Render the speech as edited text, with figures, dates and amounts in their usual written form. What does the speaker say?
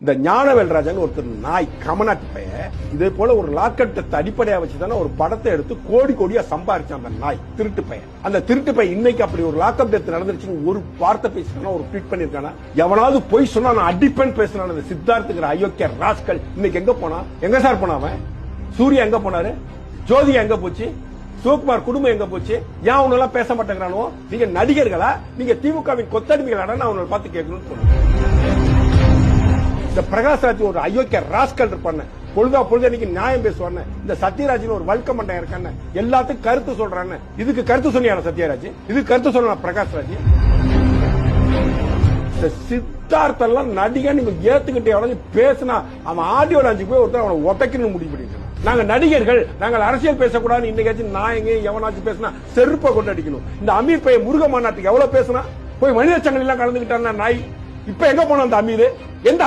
இந்த ஞானவேல்ராஜன் ஒருத்தர் நாய் கமநாட்டு பையன் இதே போல ஒரு லாக்கெட்டை அடிப்படையா வச்சுதானே ஒரு படத்தை எடுத்து கோடி கோடியா சம்பாரிச்சான் அந்த நாய் திருட்டு பையன். அந்த திருட்டு பையன் இன்னைக்கு அப்படி ஒரு லாக்அப் டெத் நடந்துருச்சுன்னு ஒரு வார்த்தை பேசினா ஒரு ட்வீட் பண்ணிருக்கானா? எவனாவது போய் சொன்னா நான் அடிப்பேன் பேசினான் அந்த சித்தார்த்துங்கிற அயோக்கிய ராஸ்கல் இன்னைக்கு எங்க போனா? எங்க சார் போனா அவன்? சூர்யா எங்க போனாரு? ஜோதி எங்க போச்சு? சிவகுமார் குடும்பம் எங்க போச்சு? ஏன் அவனு எல்லாம் பேச மாட்டேங்கிறானோ? நீங்க நடிகர்களா? நீங்க திமுகவின் கொத்தடிமைகளா? நான் அவனை பார்த்து கேட்கணும்னு சொன்னேன். இந்த பிரகாஷ்ராஜ் ஒரு அயோக்கிய ராஸ்கல் இருப்பான பொழுது அன்னைக்கு நியாயம் பேசுவான்னு இந்த சத்யராஜ் ஒரு வல்க மண்டை இருக்கான்னு எல்லாத்துக்கும் கருத்து சொல்றான்னு இதுக்கு கருத்து சொன்னியான சத்யராஜ்? இதுக்கு கருத்து சொன்ன பிரகாஷ்ராஜ்? இந்த சித்தார்த்தெல்லாம் நடிகை நீங்க ஏத்துக்கிட்டே எவ்வளவு பேசினா அவன் ஆடியோ லாஞ்சுக்கு போய் ஒருத்தர் அவனை உடைக்கணும்னு முடிவு பண்ணிருக்கான். நாங்க நடிகர்கள், நாங்கள் அரசியல் பேசக்கூடாது. இன்னைக்காச்சும் நாயங்க எவனாச்சும் பேசினா செருப்பை கொண்டு அடிக்கணும். இந்த அமீர் பையன் முருக மாநாட்டுக்கு எவ்வளவு பேசினா போய் மனித சங்கிலி எல்லாம் கலந்துகிட்டான் நாய். இப்ப எங்க போன அந்த அமீர்? எந்த